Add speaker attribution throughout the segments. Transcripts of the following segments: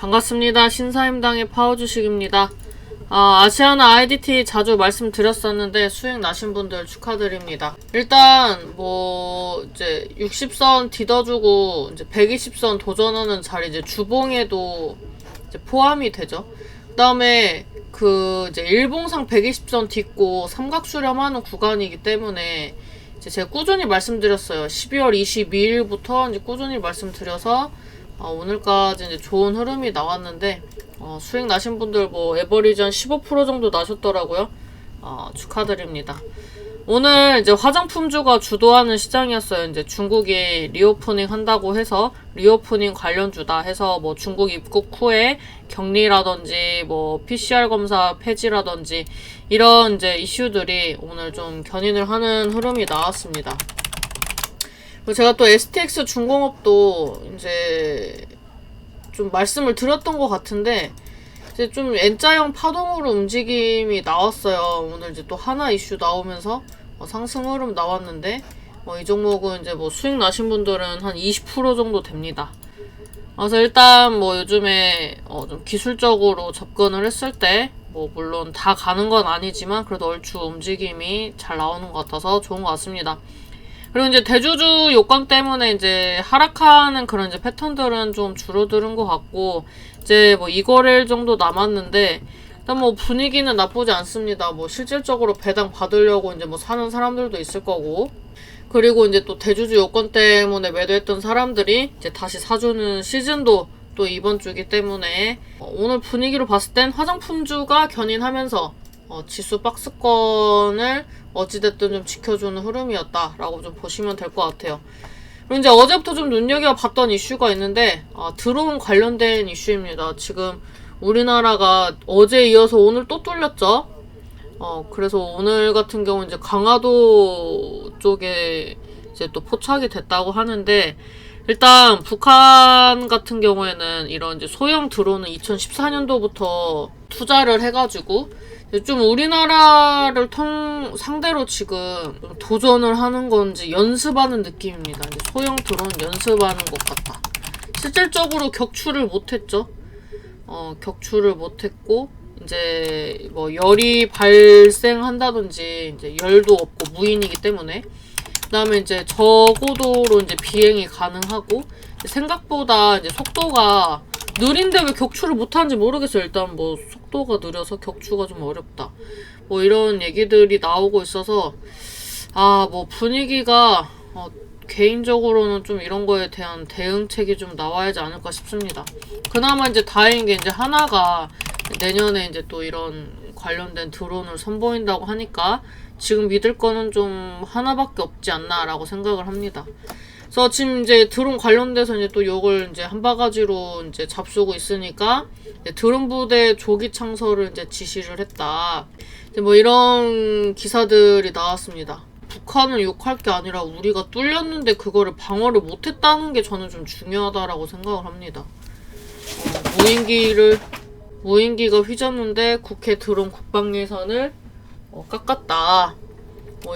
Speaker 1: 반갑습니다. 신사임당의 파워주식입니다. 아시아나 IDT 자주 말씀드렸었는데 수익 나신 분들 축하드립니다. 일단 이제 60선 디뎌주고 이제 120선 도전하는 자리 이제 주봉에도 이제 포함이 되죠. 그다음에 이제 일봉상 120선 딛고 삼각 수렴하는 구간이기 때문에 이제 제가 꾸준히 말씀드렸어요. 12월 22일부터 이제 꾸준히 말씀드려서 오늘까지 이제 좋은 흐름이 나왔는데 수익 나신 분들 에버리지 한 15% 정도 나셨더라고요. 축하드립니다. 오늘 이제 화장품주가 주도하는 시장이었어요. 이제 중국이 리오프닝 한다고 해서 리오프닝 관련주다 해서 중국 입국 후에 격리라든지 PCR 검사 폐지라든지 이런 이제 이슈들이 오늘 좀 견인을 하는 흐름이 나왔습니다. 그리고 제가 또 STX 중공업도 이제 좀 말씀을 드렸던 것 같은데 이제 좀 N자형 파동으로 움직임이 나왔어요. 오늘 이제 또 하나 이슈 나오면서 상승 흐름 나왔는데 이 종목은 이제 수익 나신 분들은 한 20% 정도 됩니다. 그래서 일단 요즘에 좀 기술적으로 접근을 했을 때 물론 다 가는 건 아니지만 그래도 얼추 움직임이 잘 나오는 것 같아서 좋은 것 같습니다. 그리고 이제 대주주 요건 때문에 이제 하락하는 그런 이제 패턴들은 좀 줄어드는 것 같고 이제 2거래일 정도 남았는데 일단 분위기는 나쁘지 않습니다. 실질적으로 배당 받으려고 이제 사는 사람들도 있을 거고 그리고 이제 또 대주주 요건 때문에 매도했던 사람들이 이제 다시 사주는 시즌도 또 이번 주기 때문에 오늘 분위기로 봤을 땐 화장품주가 견인하면서 지수 박스권을 어찌됐든 좀 지켜주는 흐름이었다라고 좀 보시면 될 것 같아요. 그리고 이제 어제부터 좀 눈여겨봤던 이슈가 있는데 드론 관련된 이슈입니다. 지금 우리나라가 어제 이어서 오늘 또 뚫렸죠. 그래서 오늘 같은 경우 이제 강화도 쪽에 이제 또 포착이 됐다고 하는데 일단 북한 같은 경우에는 이런 이제 소형 드론은 2014년도부터 투자를 해가지고 좀 우리나라를 상대로 지금 도전을 하는 건지 연습하는 느낌입니다. 이제 소형 드론 연습하는 것 같다. 실질적으로 격추를 못했죠. 격추를 못했고 이제 열이 발생한다든지 이제 열도 없고 무인이기 때문에 그다음에 이제 저고도로 이제 비행이 가능하고 생각보다 이제 속도가 느린데 왜 격추를 못하는지 모르겠어요. 일단 속도가 느려서 격추가 좀 어렵다. 이런 얘기들이 나오고 있어서 분위기가 개인적으로는 좀 이런 거에 대한 대응책이 좀 나와야지 않을까 싶습니다. 그나마 이제 다행인 게 이제 하나가 내년에 이제 또 이런 관련된 드론을 선보인다고 하니까 지금 믿을 거는 좀 하나밖에 없지 않나라고 생각을 합니다. 그래서 지금 이제 드론 관련돼서 이제 또 요걸 이제 한 바가지로 이제 잡수고 있으니까 드론 부대 조기 창설을 이제 지시를 했다. 이제 이런 기사들이 나왔습니다. 북한을 욕할 게 아니라 우리가 뚫렸는데 그거를 방어를 못했다는 게 저는 좀 중요하다라고 생각을 합니다. 무인기가 휘졌는데 국회 드론 국방 예산을 깎았다.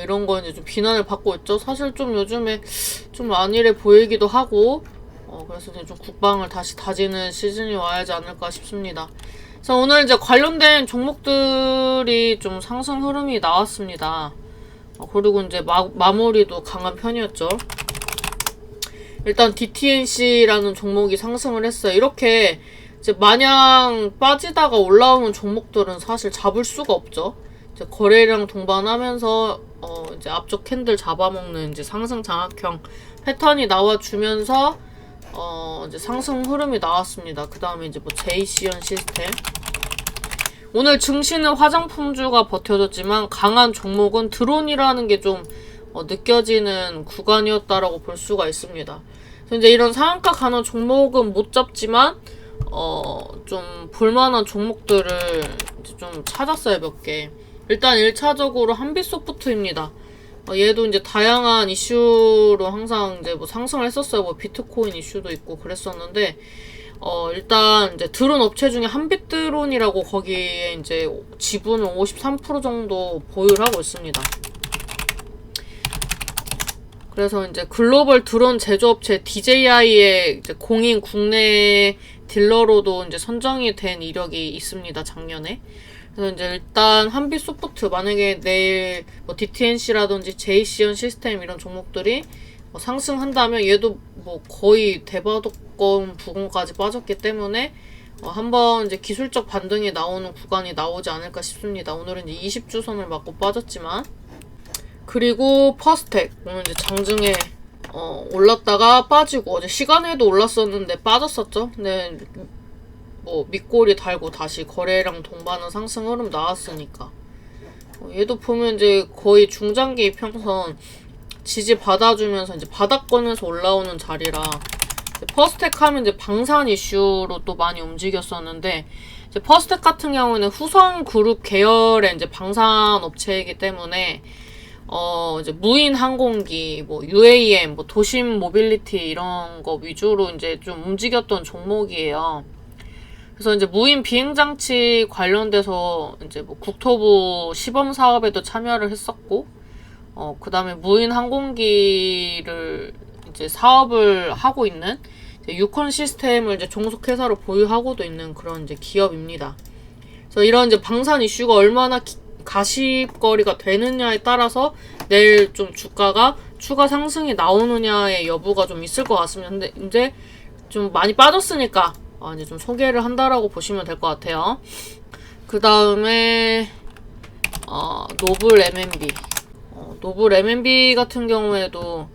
Speaker 1: 이런 거 이제 좀 비난을 받고 있죠. 사실 좀 요즘에 좀 안일해 보이기도 하고 그래서 이제 좀 국방을 다시 다지는 시즌이 와야지 않을까 싶습니다. 그래서 오늘 이제 관련된 종목들이 좀 상승 흐름이 나왔습니다. 그리고 이제 마무리도 강한 편이었죠. 일단 DTNC라는 종목이 상승을 했어요. 이렇게 이제 마냥 빠지다가 올라오는 종목들은 사실 잡을 수가 없죠. 이제 거래량 동반하면서 이제 앞쪽 캔들 잡아먹는 이제 상승 장악형 패턴이 나와주면서 이제 상승 흐름이 나왔습니다. 그 다음에 이제 JCN 시스템. 오늘 증시는 화장품주가 버텨줬지만 강한 종목은 드론이라는 게 좀 느껴지는 구간이었다라고 볼 수가 있습니다. 그래서 이제 이런 상한가 가는 종목은 못 잡지만 좀 볼만한 종목들을 이제 좀 찾았어요. 몇 개. 일단 1차적으로 한빛소프트입니다. 얘도 이제 다양한 이슈로 항상 이제 상승을 했었어요. 비트코인 이슈도 있고 그랬었는데 일단 이제 드론 업체 중에 한빛드론이라고 거기에 이제 지분을 53% 정도 보유를 하고 있습니다. 그래서 이제 글로벌 드론 제조업체 DJI의 이제 공인 국내 딜러로도 이제 선정이 된 이력이 있습니다, 작년에. 그래서 이제 일단 한빛소프트, 만약에 내일 뭐 DTNC라든지 JCN 시스템 이런 종목들이 상승한다면 얘도 뭐 거의 대바닥권 부근까지 빠졌기 때문에 한번 이제 기술적 반등이 나오는 구간이 나오지 않을까 싶습니다. 오늘은 이제 20주선을 맞고 빠졌지만. 그리고 퍼스텍 오늘 이제 장중에 올랐다가 빠지고, 어제 시간에도 올랐었는데 빠졌었죠. 근데 뭐 밑꼬리 달고 다시 거래량 동반한 상승 흐름 나왔으니까 얘도 보면 이제 거의 중장기 이평선 지지 받아주면서 이제 바닥권에서 올라오는 자리라, 퍼스텍 하면 이제 방산 이슈로 또 많이 움직였었는데, 이제 퍼스텍 같은 경우는 후성그룹 계열의 이제 방산 업체이기 때문에 이제 무인 항공기, 뭐 UAM, 뭐 도심 모빌리티 이런 거 위주로 이제 좀 움직였던 종목이에요. 그래서 이제 무인 비행장치 관련돼서 이제 뭐 국토부 시범 사업에도 참여를 했었고, 그 다음에 무인 항공기를 이제 사업을 하고 있는 이제 유콘 시스템을 이제 종속회사로 보유하고도 있는 그런 이제 기업입니다. 그래서 이런 이제 방산 이슈가 얼마나 가십거리가 되느냐에 따라서 내일 좀 주가가 추가 상승이 나오느냐의 여부가 좀 있을 것 같습니다. 근데 이제 좀 많이 빠졌으니까 이제 좀 소개를 한다라고 보시면 될 것 같아요. 그 다음에 노블 M&B. 노블 M&B 같은 경우에도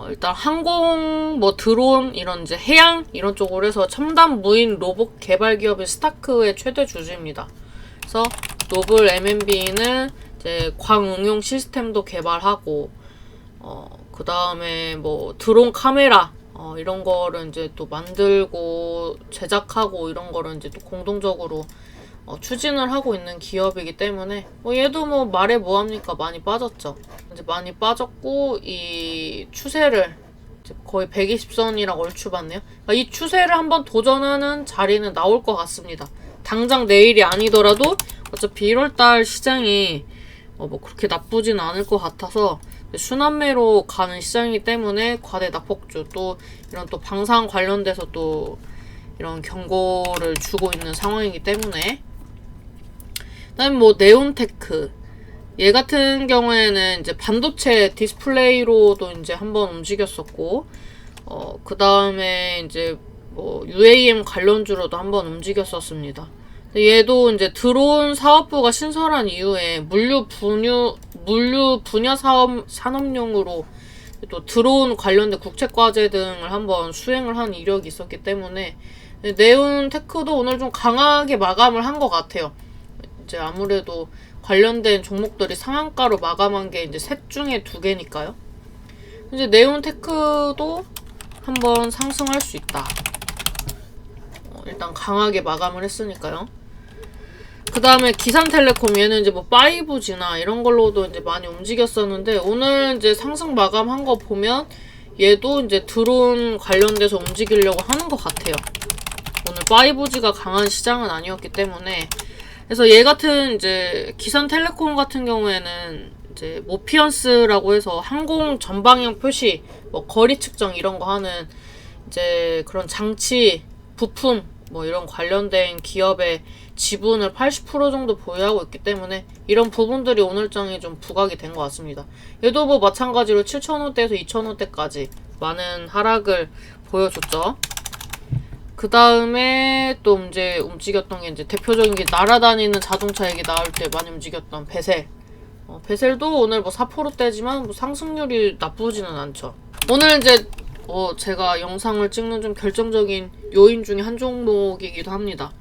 Speaker 1: 일단 항공, 뭐 드론 이런 이제 해양 이런 쪽으로 해서 첨단 무인 로봇 개발 기업인 스타크의 최대 주주입니다. 그래서 노블 M&B는 이제 광응용 시스템도 개발하고, 그 다음에 뭐 드론 카메라 이런 거를 이제 또 만들고 제작하고 이런 거를 이제 또 공동적으로 추진을 하고 있는 기업이기 때문에 얘도 뭐 말해 뭐합니까, 많이 빠졌죠. 이제 많이 빠졌고, 이 추세를 이제 거의 120선이랑 얼추 봤네요. 그러니까 이 추세를 한번 도전하는 자리는 나올 것 같습니다. 당장 내일이 아니더라도 어차피 1월달 시장이 뭐 그렇게 나쁘진 않을 것 같아서 순환매로 가는 시장이기 때문에 과대 낙폭주, 또 이런 또 방산 관련돼서 또 이런 경고를 주고 있는 상황이기 때문에. 그다음에 뭐 네온테크, 얘 같은 경우에는 이제 반도체 디스플레이로도 이제 한번 움직였었고, 그 다음에 이제 뭐 UAM 관련주로도 한번 움직였었습니다. 얘도 이제 드론 사업부가 신설한 이후에 물류 분야 산업용으로 또 드론 관련된 국책과제 등을 한번 수행을 한 이력이 있었기 때문에 네온테크도 오늘 좀 강하게 마감을 한 것 같아요. 이제 아무래도 관련된 종목들이 상한가로 마감한 게 이제 셋 중에 2개니까요. 이제 네온테크도 한번 상승할 수 있다. 일단 강하게 마감을 했으니까요. 그 다음에 기산텔레콤, 얘는 이제 뭐 5G나 이런 걸로도 이제 많이 움직였었는데, 오늘 이제 상승 마감한 거 보면 얘도 이제 드론 관련돼서 움직이려고 하는 것 같아요. 오늘 5G가 강한 시장은 아니었기 때문에. 그래서 얘 같은 이제 기산텔레콤 같은 경우에는 이제 모피언스라고 해서 항공 전방향 표시, 뭐 거리 측정 이런 거 하는 이제 그런 장치, 부품 뭐 이런 관련된 기업의 지분을 80% 정도 보유하고 있기 때문에 이런 부분들이 오늘장에 좀 부각이 된 것 같습니다. 얘도 뭐 마찬가지로 7,000원대에서 2,000원대까지 많은 하락을 보여줬죠. 그 다음에 또 이제 움직였던 게 이제 대표적인 게 날아다니는 자동차 얘기 나올 때 많이 움직였던 베셀. 베셀도 오늘 뭐 4%대지만 뭐 상승률이 나쁘지는 않죠. 오늘 이제 제가 영상을 찍는 좀 결정적인 요인 중에 한 종목이기도 합니다.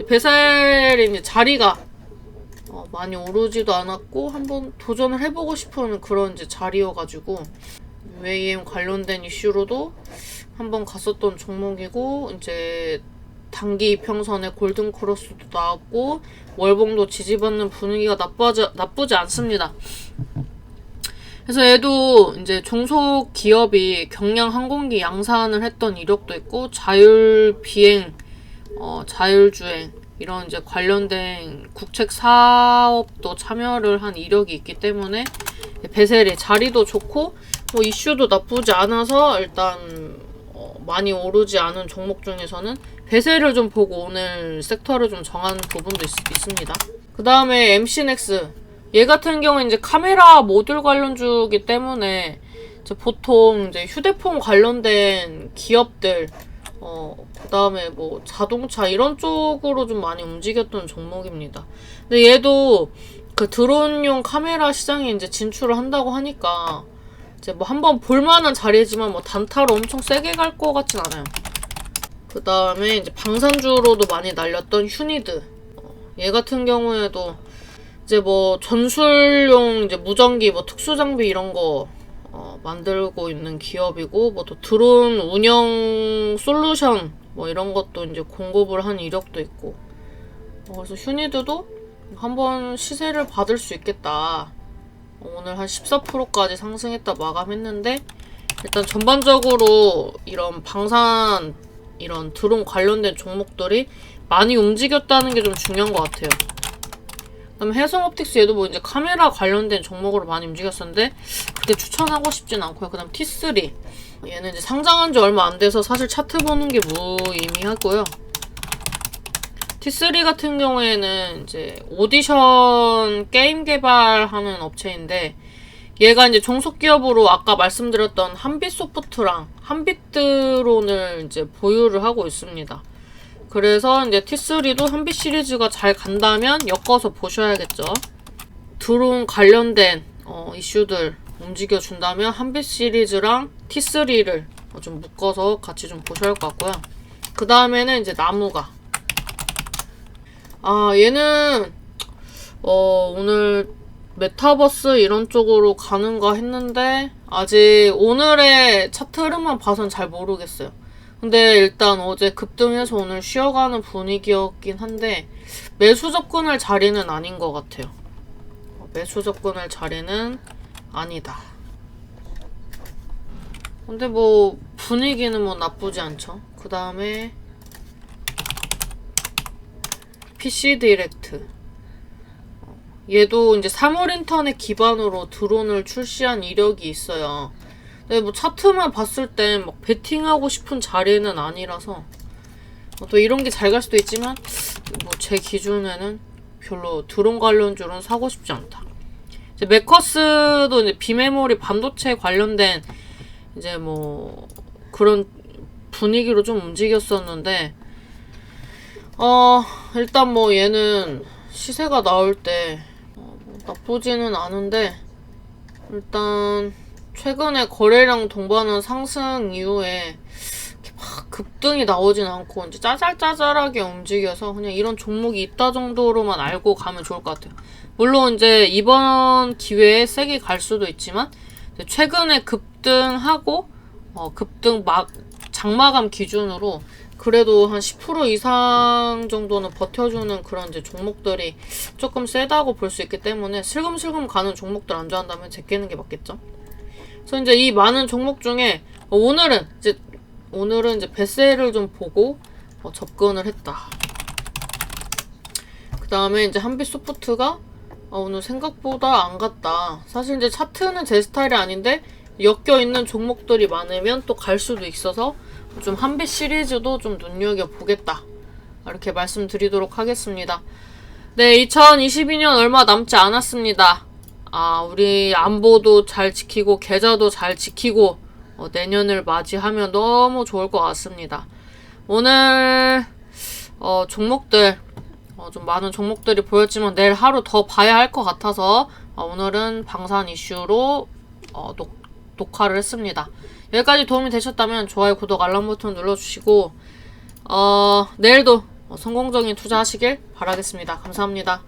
Speaker 1: 베셀이 이제 자리가 많이 오르지도 않았고 한번 도전을 해보고 싶은 그런 이제 자리여가지고 UAM 관련된 이슈로도 한번 갔었던 종목이고, 이제 단기 이평선에 골든 크로스도 나왔고 월봉도 지지받는 분위기가 나쁘지 않습니다. 그래서 얘도 이제 종속 기업이 경량 항공기 양산을 했던 이력도 있고, 자율 비행, 자율주행 이런 이제 관련된 국책 사업도 참여를 한 이력이 있기 때문에 베셀의 자리도 좋고, 뭐 이슈도 나쁘지 않아서 일단 많이 오르지 않은 종목 중에서는 배세를 좀 보고 오늘 섹터를 좀 정한 부분도 있습니다. 그 다음에 MC넥스. 얘 같은 경우는 이제 카메라 모듈 관련주기 때문에 이제 보통 이제 휴대폰 관련된 기업들, 그 다음에 뭐 자동차 이런 쪽으로 좀 많이 움직였던 종목입니다. 근데 얘도 그 드론용 카메라 시장에 이제 진출을 한다고 하니까 이제 뭐 한번 볼만한 자리지만 뭐 단타로 엄청 세게 갈 것 같진 않아요. 그 다음에 이제 방산주로도 많이 날렸던 휴니드. 얘 같은 경우에도 이제 뭐 전술용 이제 무전기, 뭐 특수장비 이런 거 만들고 있는 기업이고, 뭐 또 드론 운영 솔루션 뭐 이런 것도 이제 공급을 한 이력도 있고, 그래서 휴니드도 한번 시세를 받을 수 있겠다. 오늘 한 14%까지 상승했다 마감했는데, 일단 전반적으로 이런 방산, 이런 드론 관련된 종목들이 많이 움직였다는 게 좀 중요한 것 같아요. 그다음에 해성옵틱스 얘도 뭐 이제 카메라 관련된 종목으로 많이 움직였었는데 그렇게 추천하고 싶진 않고요. 그다음 T3 얘는 이제 상장한 지 얼마 안 돼서 사실 차트 보는 게 무의미하고요. T3 같은 경우에는 이제 오디션 게임 개발하는 업체인데, 얘가 이제 종속기업으로 아까 말씀드렸던 한빛소프트랑 한빛드론을 이제 보유를 하고 있습니다. 그래서 이제 T3도 한빛 시리즈가 잘 간다면 엮어서 보셔야겠죠. 드론 관련된 이슈들 움직여준다면 한빛 시리즈랑 T3를 좀 묶어서 같이 좀 보셔야 할 것 같고요. 그 다음에는 이제 나무가. 얘는 오늘 메타버스 이런 쪽으로 가는가 했는데 아직 오늘의 차트 흐름만 봐선 잘 모르겠어요. 근데 일단 어제 급등해서 오늘 쉬어가는 분위기였긴 한데 매수 접근할 자리는 아닌 것 같아요. 매수 접근할 자리는 아니다. 근데 뭐 분위기는 뭐 나쁘지 않죠. 그 다음에 PC 디렉트. 얘도 이제 사물인터넷 기반으로 드론을 출시한 이력이 있어요. 근데 뭐 차트만 봤을 땐 막 베팅하고 싶은 자리는 아니라서 또 이런 게 잘 갈 수도 있지만 뭐 제 기준에는 별로 드론 관련주는 사고 싶지 않다. 이제 메커스도 이제 비메모리 반도체 관련된 이제 뭐 그런 분위기로 좀 움직였었는데 일단 뭐 얘는 시세가 나올 때 뭐 나쁘지는 않은데, 일단 최근에 거래량 동반한 상승 이후에 막 급등이 나오진 않고 이제 짜잘짜잘하게 움직여서 그냥 이런 종목이 있다 정도로만 알고 가면 좋을 것 같아요. 물론 이제 이번 기회에 세게 갈 수도 있지만 최근에 급등하고 급등 장마감 기준으로 그래도 한 10% 이상 정도는 버텨주는 그런 이제 종목들이 조금 세다고 볼 수 있기 때문에 슬금슬금 가는 종목들 안 좋아한다면 제끼는 게 맞겠죠. 그래서 이제 이 많은 종목 중에 오늘은 이제 배세를 좀 보고 접근을 했다. 그 다음에 이제 한빛소프트가 오늘 생각보다 안 갔다. 사실 이제 차트는 제 스타일이 아닌데 엮여 있는 종목들이 많으면 또 갈 수도 있어서 좀 한빛 시리즈도 좀 눈여겨보겠다. 이렇게 말씀드리도록 하겠습니다. 네, 2022년 얼마 남지 않았습니다. 우리 안보도 잘 지키고 계좌도 잘 지키고 내년을 맞이하면 너무 좋을 것 같습니다. 오늘 종목들 좀 많은 종목들이 보였지만 내일 하루 더 봐야 할 것 같아서 오늘은 방산 이슈로 녹화를 했습니다. 여기까지 도움이 되셨다면 좋아요, 구독, 알람 버튼 눌러주시고 내일도 성공적인 투자하시길 바라겠습니다. 감사합니다.